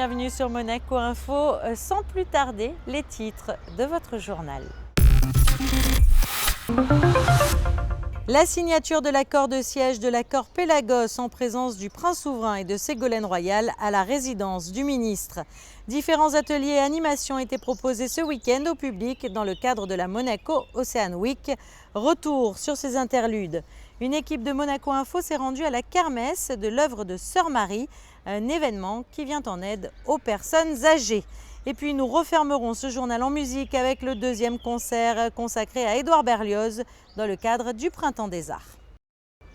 bienvenue sur Monaco Info. Sans plus tarder, les titres de votre journal. La signature de l'accord de siège de l'accord Pélagos en présence du prince souverain et de Ségolène Royal à la résidence du ministre. Différents ateliers et animations étaient proposés ce week-end au public dans le cadre de la Monaco Ocean Week. Retour sur ces interludes. Une équipe de Monaco Info s'est rendue à la kermesse de l'œuvre de Sœur Marie, un événement qui vient en aide aux personnes âgées. Et puis nous refermerons ce journal en musique avec le deuxième concert consacré à Édouard Berlioz dans le cadre du Printemps des Arts.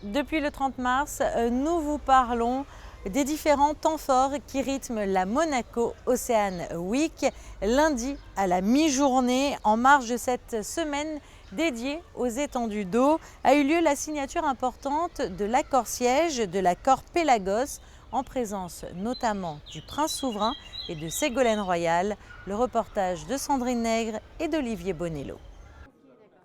Depuis le 30 mars, nous vous parlons des différents temps forts qui rythment la Monaco Ocean Week. Lundi à la mi-journée, en marge de cette semaine dédiée aux étendues d'eau, a eu lieu la signature importante de l'accord siège de l'accord Pélagos, en présence notamment du prince souverain et de Ségolène Royal. Le reportage de Sandrine Nègre et d'Olivier Bonello.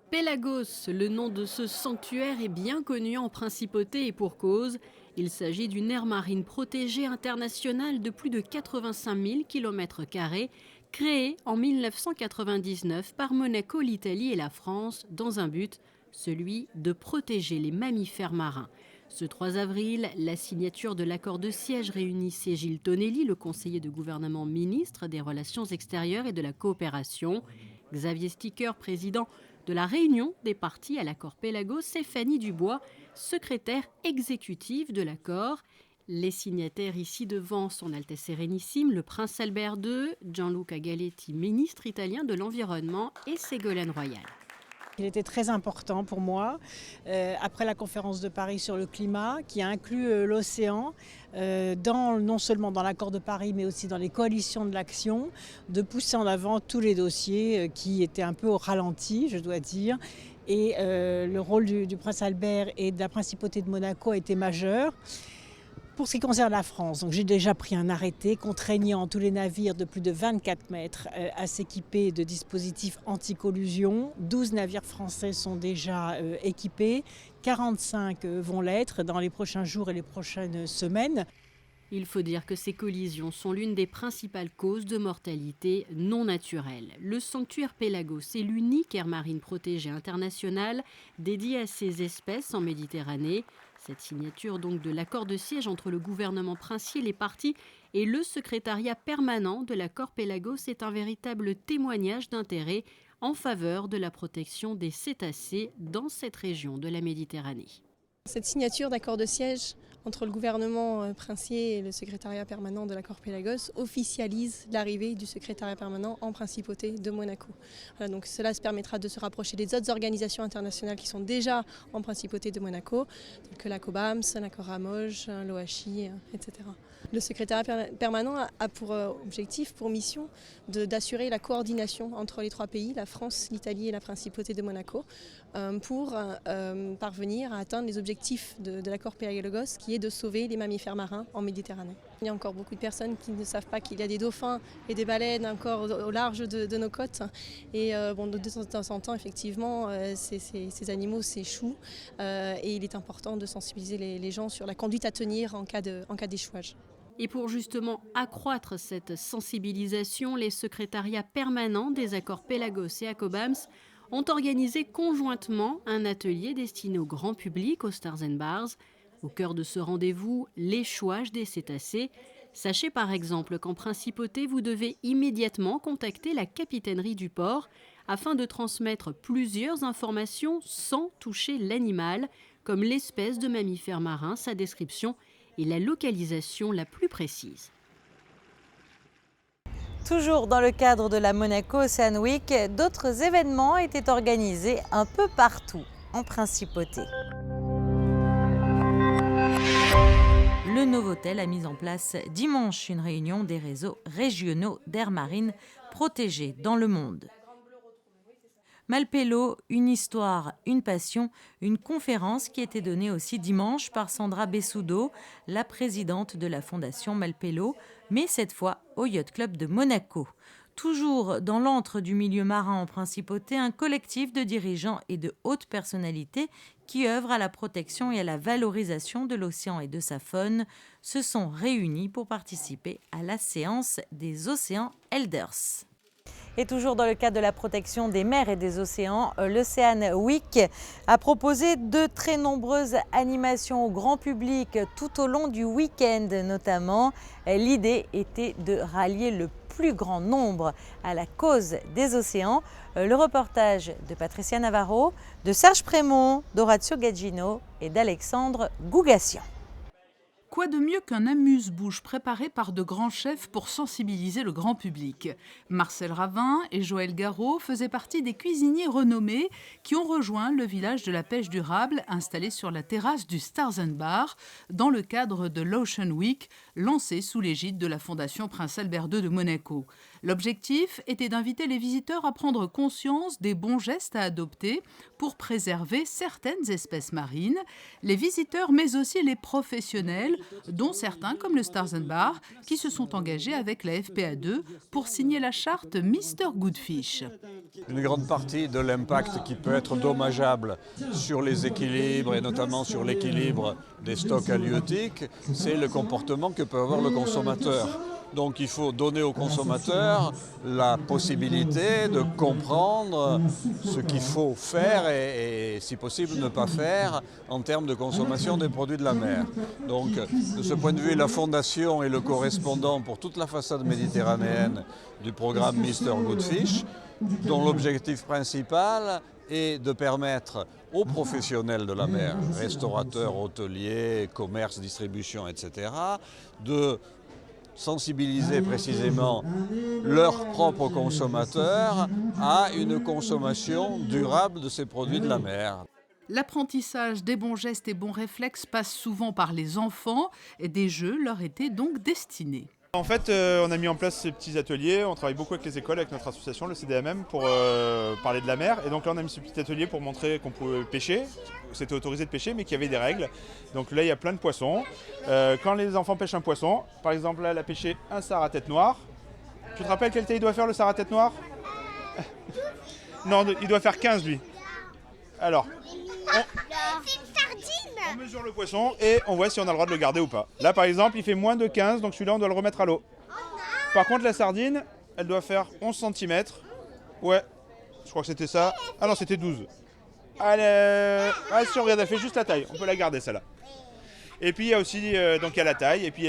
Pélagos, le nom de ce sanctuaire est bien connu en principauté et pour cause. Il s'agit d'une aire marine protégée internationale de plus de 85 000 km², créée en 1999 par Monaco, l'Italie et la France dans un but, celui de protéger les mammifères marins. Ce 3 avril, la signature de l'accord de siège réunissait Gilles Tonelli, le conseiller de gouvernement ministre des Relations extérieures et de la coopération, Xavier Sticker, président de la réunion des parties à l'accord Pélagos, et Fanny Dubois, secrétaire exécutive de l'accord. Les signataires ici devant son Altesse Sérénissime, le prince Albert II, Gianluca Galetti, ministre italien de l'Environnement, et Ségolène Royal. Il était très important pour moi, après la conférence de Paris sur le climat, qui a inclus l'océan, non seulement dans l'accord de Paris, mais aussi dans les coalitions de l'action, de pousser en avant tous les dossiers qui étaient un peu au ralenti, je dois dire. Et le rôle du prince Albert et de la principauté de Monaco a été majeur. Pour ce qui concerne la France, donc j'ai déjà pris un arrêté contraignant tous les navires de plus de 24 mètres à s'équiper de dispositifs anti-collusion. 12 navires français sont déjà équipés, 45 vont l'être dans les prochains jours et les prochaines semaines. Il faut dire que ces collisions sont l'une des principales causes de mortalité non naturelle. Le sanctuaire Pélagos est l'unique aire marine protégée internationale dédiée à ces espèces en Méditerranée. Cette signature donc de l'accord de siège entre le gouvernement princier, les parties et le secrétariat permanent de l'accord Pélagos est un véritable témoignage d'intérêt en faveur de la protection des cétacés dans cette région de la Méditerranée. Cette signature d'accord de siège entre le gouvernement princier et le secrétariat permanent de l'accord Pélagos officialise l'arrivée du secrétariat permanent en principauté de Monaco. Voilà, donc cela se permettra de se rapprocher des autres organisations internationales qui sont déjà en principauté de Monaco, telles que la COBAMS, l'accord Ramoge, l'OHI, etc. Le secrétariat permanent a pour objectif, pour mission, d'assurer la coordination entre les trois pays, la France, l'Italie et la principauté de Monaco, pour parvenir à atteindre les objectifs de l'accord Pélagos, qui est de sauver les mammifères marins en Méditerranée. Il y a encore beaucoup de personnes qui ne savent pas qu'il y a des dauphins et des baleines encore au large de nos côtes. Et de temps en temps, effectivement, ces animaux s'échouent. Et il est important de sensibiliser les gens sur la conduite à tenir en cas d'échouage. Et pour justement accroître cette sensibilisation, les secrétariats permanents des accords Pélagos et ACOBAMS ont organisé conjointement un atelier destiné au grand public au Stars and Bars. Au cœur de ce rendez-vous, l'échouage des cétacés. Sachez par exemple qu'en principauté, vous devez immédiatement contacter la capitainerie du port afin de transmettre plusieurs informations sans toucher l'animal, comme l'espèce de mammifère marin, sa description et la localisation la plus précise. Toujours dans le cadre de la Monaco Ocean Week, d'autres événements étaient organisés un peu partout en principauté. Le Novotel a mis en place dimanche une réunion des réseaux régionaux d'aires marines protégées dans le monde. Malpelo, une histoire, une passion, une conférence qui était donnée aussi dimanche par Sandra Bessudo, la présidente de la fondation Malpelo, mais cette fois au Yacht Club de Monaco. Toujours dans l'antre du milieu marin en Principauté, un collectif de dirigeants et de hautes personnalités qui œuvrent à la protection et à la valorisation de l'océan et de sa faune se sont réunis pour participer à la séance des Océans Elders. Et toujours dans le cadre de la protection des mers et des océans, l'Ocean Week a proposé de très nombreuses animations au grand public tout au long du week-end notamment. L'idée était de rallier le plus grand nombre à la cause des océans. Le reportage de Patricia Navarro, de Serge Prémont, d'Orazio Gaggino et d'Alexandre Gougassian. Quoi de mieux qu'un amuse-bouche préparé par de grands chefs pour sensibiliser le grand public? Marcel Ravin et Joël Garraud faisaient partie des cuisiniers renommés qui ont rejoint le village de la pêche durable installé sur la terrasse du Stars & Bar dans le cadre de l'Ocean Week lancé sous l'égide de la Fondation Prince Albert II de Monaco. L'objectif était d'inviter les visiteurs à prendre conscience des bons gestes à adopter pour préserver certaines espèces marines, les visiteurs mais aussi les professionnels, dont certains comme le Stars & Bar, qui se sont engagés avec la FPA2 pour signer la charte Mr Goodfish. Une grande partie de l'impact qui peut être dommageable sur les équilibres et notamment sur l'équilibre des stocks halieutiques, c'est le comportement que peut avoir le consommateur. Donc il faut donner aux consommateurs la possibilité de comprendre ce qu'il faut faire et si possible ne pas faire en termes de consommation des produits de la mer. Donc de ce point de vue, la Fondation est le correspondant pour toute la façade méditerranéenne du programme Mr Goodfish, dont l'objectif principal est de permettre aux professionnels de la mer, restaurateurs, hôteliers, commerce, distribution, etc., de sensibiliser précisément leurs propres consommateurs à une consommation durable de ces produits de la mer. L'apprentissage des bons gestes et bons réflexes passe souvent par les enfants et des jeux leur étaient donc destinés. En fait, on a mis en place ces petits ateliers, on travaille beaucoup avec les écoles, avec notre association, le CDMM, pour parler de la mer. Et donc là, on a mis ce petit atelier pour montrer qu'on pouvait pêcher. C'était autorisé de pêcher, mais qu'il y avait des règles. Donc là, il y a plein de poissons. Quand les enfants pêchent un poisson, par exemple, là, elle a pêché un sard à tête noire. Tu te rappelles quelle taille il doit faire, le sard à tête noire? Non, il doit faire 15, lui. Alors, on mesure le poisson et on voit si on a le droit de le garder ou pas. Là par exemple il fait moins de 15, donc celui-là on doit le remettre à l'eau. Par contre la sardine, elle doit faire 11 cm. Ouais, je crois que c'était ça. Ah non, c'était 12. Ah si on regarde, elle fait juste la taille, on peut la garder celle-là. Et puis il y a aussi donc il y a la taille et puis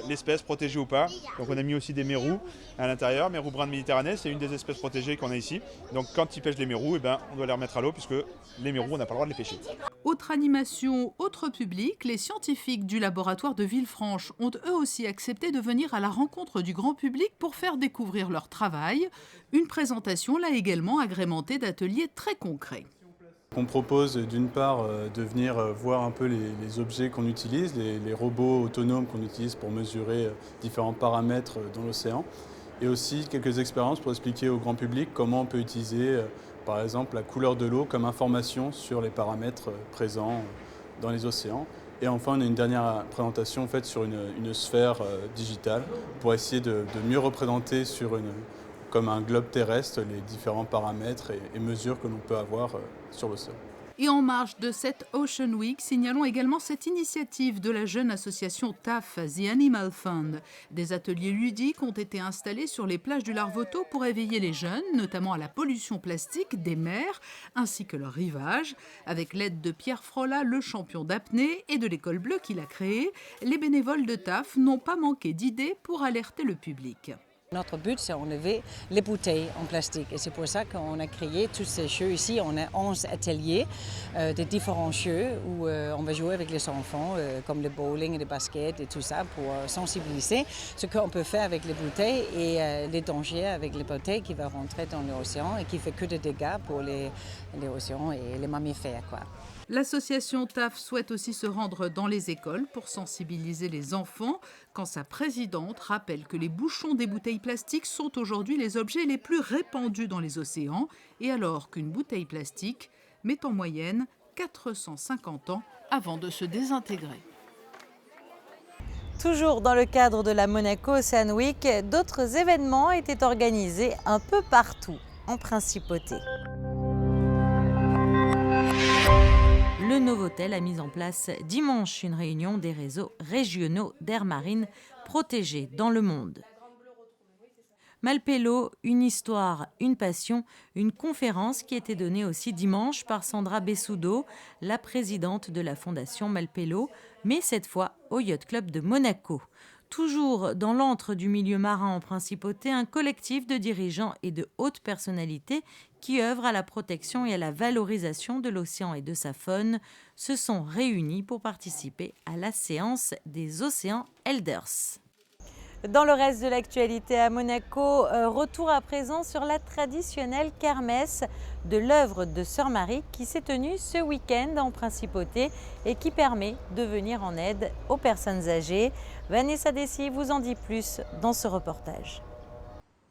l'espèce protégée ou pas. Donc on a mis aussi des mérous à l'intérieur, mérous bruns de Méditerranée, c'est une des espèces protégées qu'on a ici. Donc quand ils pêchent les mérous, on doit les remettre à l'eau puisque les mérous on n'a pas le droit de les pêcher. Autre animation, autre public, les scientifiques du laboratoire de Villefranche ont eux aussi accepté de venir à la rencontre du grand public pour faire découvrir leur travail. Une présentation là également agrémentée d'ateliers très concrets. On propose d'une part de venir voir un peu les objets qu'on utilise, les robots autonomes qu'on utilise pour mesurer différents paramètres dans l'océan, et aussi quelques expériences pour expliquer au grand public comment on peut utiliser par exemple la couleur de l'eau comme information sur les paramètres présents dans les océans. Et enfin, on a une dernière présentation faite sur une sphère digitale pour essayer de mieux représenter comme un globe terrestre les différents paramètres et mesures que l'on peut avoir sur l'océan. Et en marge de cette Ocean Week, signalons également cette initiative de la jeune association TAF, The Animal Fund. Des ateliers ludiques ont été installés sur les plages du Larvoto pour éveiller les jeunes, notamment à la pollution plastique des mers, ainsi que leur rivage. Avec l'aide de Pierre Frolla, le champion d'apnée, et de l'école bleue qu'il a créée, les bénévoles de TAF n'ont pas manqué d'idées pour alerter le public. Notre but, c'est enlever les bouteilles en plastique et c'est pour ça qu'on a créé tous ces jeux ici. On a 11 ateliers de différents jeux où on va jouer avec les enfants, comme le bowling et le basket et tout ça, pour sensibiliser ce qu'on peut faire avec les bouteilles et les dangers avec les bouteilles qui vont rentrer dans l'océan et qui ne fait que des dégâts pour les océans et les mammifères, quoi. L'association TAF souhaite aussi se rendre dans les écoles pour sensibiliser les enfants, quand sa présidente rappelle que les bouchons des bouteilles plastiques sont aujourd'hui les objets les plus répandus dans les océans, et alors qu'une bouteille plastique met en moyenne 450 ans avant de se désintégrer. Toujours dans le cadre de la Monaco Ocean Week, d'autres événements étaient organisés un peu partout en Principauté. Le Novotel a mis en place dimanche une réunion des réseaux régionaux d'aires marines protégées dans le monde. Malpelo, une histoire, une passion, une conférence qui était donnée aussi dimanche par Sandra Bessoudo, la présidente de la Fondation Malpelo, mais cette fois au Yacht Club de Monaco. Toujours dans l'antre du milieu marin en Principauté, un collectif de dirigeants et de hautes personnalités qui œuvrent à la protection et à la valorisation de l'océan et de sa faune se sont réunis pour participer à la séance des Océans Elders. Dans le reste de l'actualité à Monaco, retour à présent sur la traditionnelle kermesse de l'œuvre de Sœur Marie qui s'est tenue ce week-end en Principauté et qui permet de venir en aide aux personnes âgées. Vanessa Dessy vous en dit plus dans ce reportage.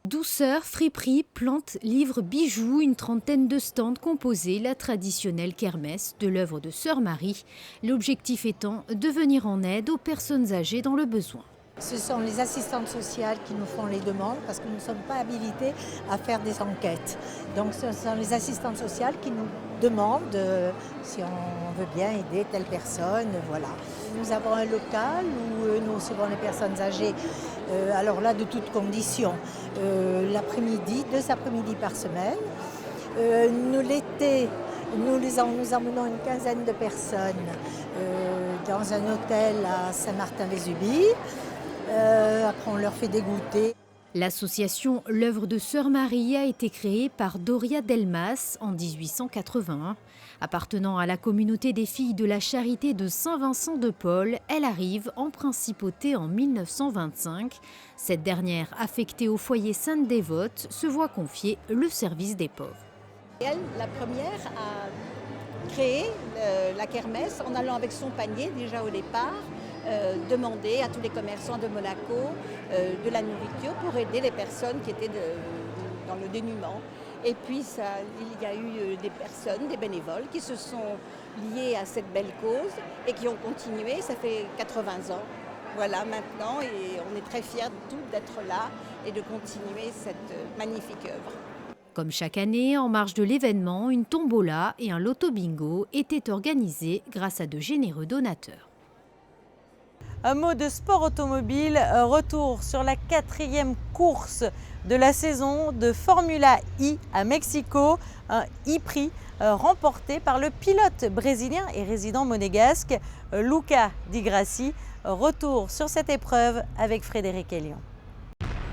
Douceur, friperie, plantes, livres, bijoux, une trentaine de stands composaient la traditionnelle kermesse de l'œuvre de Sœur Marie, l'objectif étant de venir en aide aux personnes âgées dans le besoin. Ce sont les assistantes sociales qui nous font les demandes parce que nous ne sommes pas habilités à faire des enquêtes. Donc ce sont les assistantes sociales qui nous demandent si on veut bien aider telle personne. Voilà. Nous avons un local où nous recevons les personnes âgées, alors là de toutes conditions, l'après-midi, 2 après-midi par semaine. L'été, nous emmenons une quinzaine de personnes dans un hôtel à Saint-Martin-les-Ubis. Après, on leur fait des goûters. L'association L'œuvre de Sœur Marie a été créée par Doria Delmas en 1881. Appartenant à la communauté des filles de la Charité de Saint-Vincent de Paul, elle arrive en Principauté en 1925. Cette dernière, affectée au foyer Sainte-Dévote, se voit confier le service des pauvres. Elle, la première, a créé la kermesse en allant avec son panier déjà au départ. Demander à tous les commerçants de Monaco de la nourriture pour aider les personnes qui étaient dans le dénuement. Et puis il y a eu des personnes, des bénévoles qui se sont liés à cette belle cause et qui ont continué, ça fait 80 ans. Voilà maintenant et on est très fiers tous d'être là et de continuer cette magnifique œuvre. Comme chaque année, en marge de l'événement, une tombola et un loto bingo étaient organisés grâce à de généreux donateurs. Un mot de sport automobile, retour sur la 4e course de la saison de Formula I à Mexico, un e-prix remporté par le pilote brésilien et résident monégasque Lucas Di Grassi. Retour sur cette épreuve avec Frédéric Elion.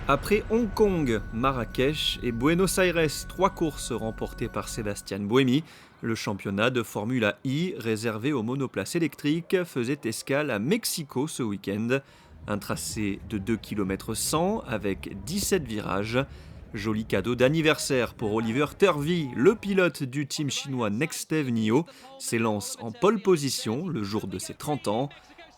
Après Hong Kong, Marrakech et Buenos Aires, 3 courses remportées par Sébastien Buemi, le championnat de Formula I réservé aux monoplaces électriques faisait escale à Mexico ce week-end. Un tracé de 2 km 100 avec 17 virages. Joli cadeau d'anniversaire pour Oliver Turvey, le pilote du team chinois Nextev NIO, s'élance en pole position le jour de ses 30 ans.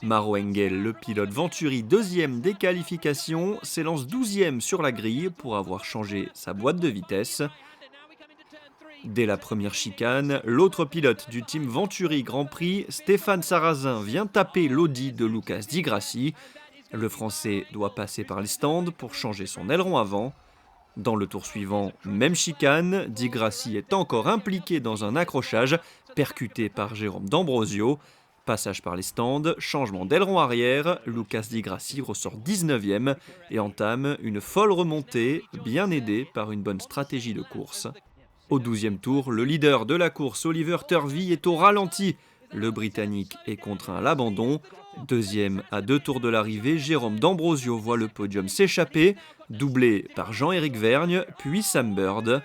Maro Engel, le pilote Venturi, 2e des qualifications, s'élance 12e sur la grille pour avoir changé sa boîte de vitesse. Dès la première chicane, l'autre pilote du team Venturi Grand Prix, Stéphane Sarrazin, vient taper l'Audi de Lucas Di Grassi. Le Français doit passer par les stands pour changer son aileron avant. Dans le tour suivant, même chicane, Di Grassi est encore impliqué dans un accrochage, percuté par Jérôme D'Ambrosio. Passage par les stands, changement d'aileron arrière, Lucas Di Grassi ressort 19e et entame une folle remontée, bien aidé par une bonne stratégie de course. Au 12e tour, le leader de la course, Oliver Turvey, est au ralenti. Le Britannique est contraint à l'abandon. 2e à 2 tours de l'arrivée, Jérôme D'Ambrosio voit le podium s'échapper, doublé par Jean-Éric Vergne, puis Sam Bird.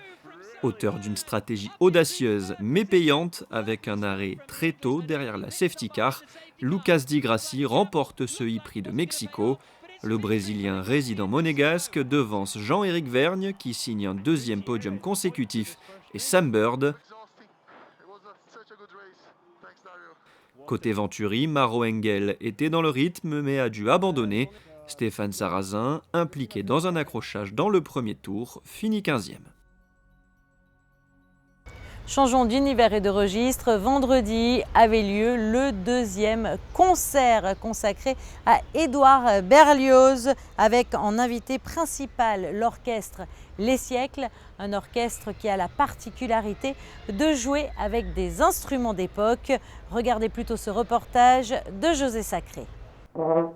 Auteur d'une stratégie audacieuse mais payante, avec un arrêt très tôt derrière la safety car, Lucas Di Grassi remporte ce e-prix de Mexico. Le Brésilien résident monégasque devance Jean-Éric Vergne qui signe un 2e podium consécutif et Sam Bird. Côté Venturi, Maro Engel était dans le rythme mais a dû abandonner. Stéphane Sarrazin, impliqué dans un accrochage dans le premier tour, finit 15e. Changeons d'univers et de registre. Vendredi avait lieu le deuxième concert consacré à Édouard Berlioz avec en invité principal l'orchestre Les Siècles, un orchestre qui a la particularité de jouer avec des instruments d'époque. Regardez plutôt ce reportage de José Sacré. Bon,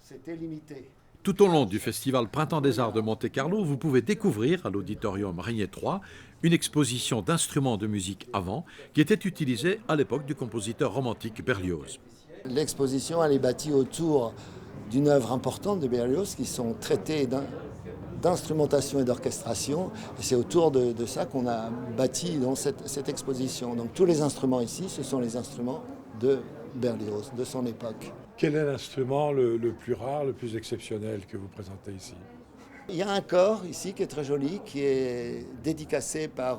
c'était limité. Tout au long du festival Printemps des Arts de Monte-Carlo, vous pouvez découvrir à l'auditorium Régnier 3 une exposition d'instruments de musique avant qui était utilisée à l'époque du compositeur romantique Berlioz. L'exposition elle est bâtie autour d'une œuvre importante de Berlioz qui sont traités d'instrumentation et d'orchestration. Et c'est autour de ça qu'on a bâti dans cette exposition. Donc tous les instruments ici, ce sont les instruments de Berlioz, de son époque. Quel est l'instrument le plus rare, le plus exceptionnel que vous présentez ici? Il y a un corps ici qui est très joli, qui est dédicacé par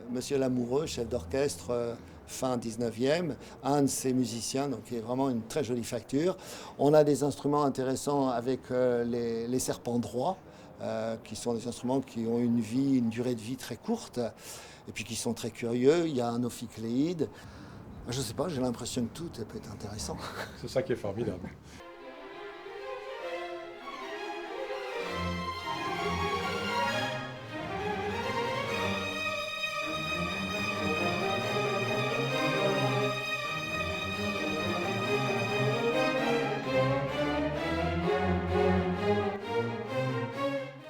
Monsieur Lamoureux, chef d'orchestre fin 19e, un de ses musiciens, donc qui est vraiment une très jolie facture. On a des instruments intéressants avec les serpents droits, qui sont des instruments qui ont une durée de vie très courte, et puis qui sont très curieux. Il y a un ophicléide. Je ne sais pas, j'ai l'impression que tout peut être intéressant. C'est ça qui est formidable.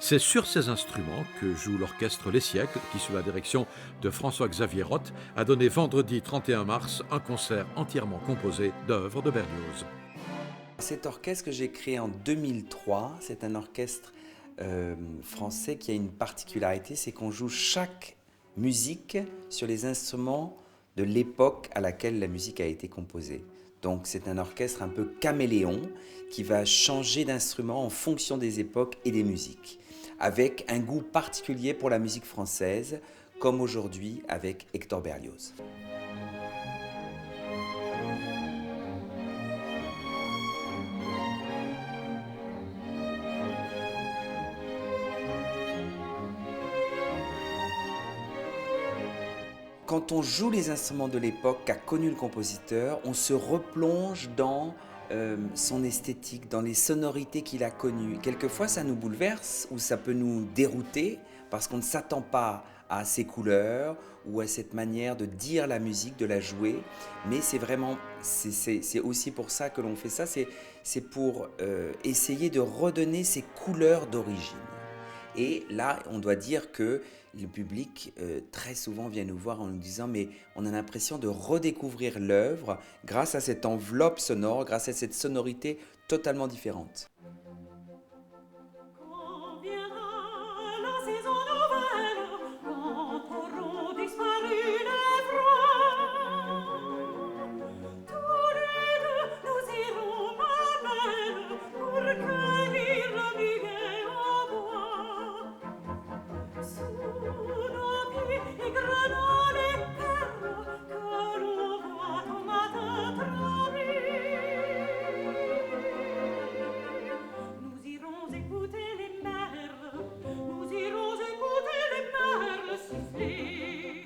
C'est sur ces instruments que joue l'orchestre Les Siècles, qui, sous la direction de François-Xavier Roth, a donné vendredi 31 mars un concert entièrement composé d'œuvres de Berlioz. Cet orchestre que j'ai créé en 2003, c'est un orchestre français qui a une particularité, c'est qu'on joue chaque musique sur les instruments de l'époque à laquelle la musique a été composée. Donc c'est un orchestre un peu caméléon qui va changer d'instrument en fonction des époques et des musiques, avec un goût particulier pour la musique française, comme aujourd'hui avec Hector Berlioz. Quand on joue les instruments de l'époque qu'a connu le compositeur, on se replonge dans son esthétique, dans les sonorités qu'il a connues. Quelquefois, ça nous bouleverse ou ça peut nous dérouter parce qu'on ne s'attend pas à ces couleurs ou à cette manière de dire la musique, de la jouer. Mais c'est vraiment, c'est aussi pour ça que l'on fait ça, c'est pour essayer de redonner ces couleurs d'origine. Et là, on doit dire que le public très souvent vient nous voir en nous disant mais on a l'impression de redécouvrir l'œuvre grâce à cette enveloppe sonore, grâce à cette sonorité totalement différente.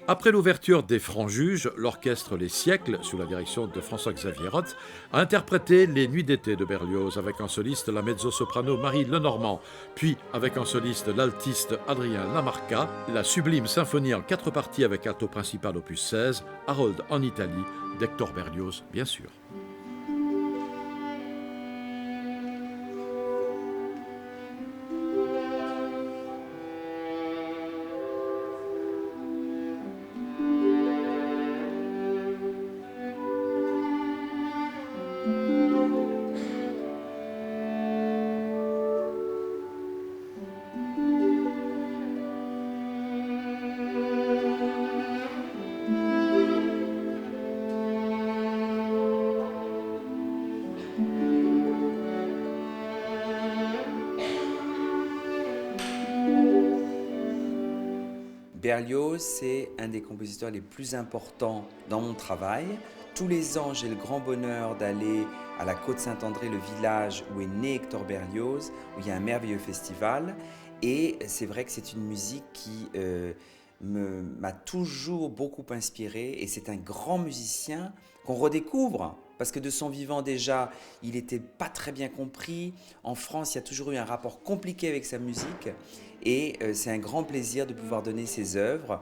Après l'ouverture des Francs-Juges, l'orchestre Les Siècles, sous la direction de François-Xavier Roth, a interprété les Nuits d'été de Berlioz avec en soliste la mezzo-soprano Marie Lenormand, puis avec en soliste l'altiste Adrien Lamarca, la sublime symphonie en 4 parties avec alto principal opus 16, Harold en Italie, d'Hector Berlioz, bien sûr. Berlioz, c'est un des compositeurs les plus importants dans mon travail. Tous les ans, j'ai le grand bonheur d'aller à la Côte Saint-André, le village où est né Hector Berlioz, où il y a un merveilleux festival. Et c'est vrai que c'est une musique qui m'a toujours beaucoup inspiré, et c'est un grand musicien qu'on redécouvre, parce que de son vivant déjà, il n'était pas très bien compris. En France, il y a toujours eu un rapport compliqué avec sa musique, et c'est un grand plaisir de pouvoir donner ses œuvres.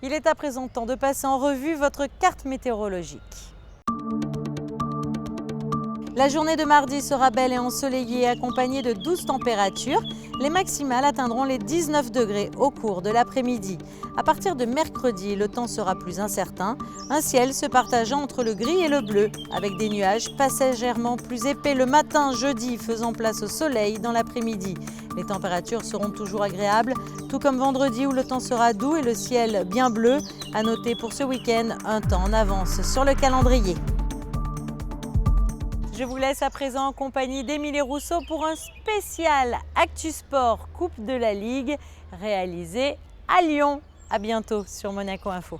Il est à présent temps de passer en revue votre carte météorologique. La journée de mardi sera belle et ensoleillée, accompagnée de douces températures. Les maximales atteindront les 19 degrés au cours de l'après-midi. À partir de mercredi, le temps sera plus incertain, un ciel se partageant entre le gris et le bleu, avec des nuages passagèrement plus épais le matin, jeudi, faisant place au soleil dans l'après-midi. Les températures seront toujours agréables, tout comme vendredi où le temps sera doux et le ciel bien bleu. À noter pour ce week-end un temps en avance sur le calendrier. Je vous laisse à présent en compagnie d'Émilie Rousseau pour un spécial Actu Sport Coupe de la Ligue réalisé à Lyon. À bientôt sur Monaco Info.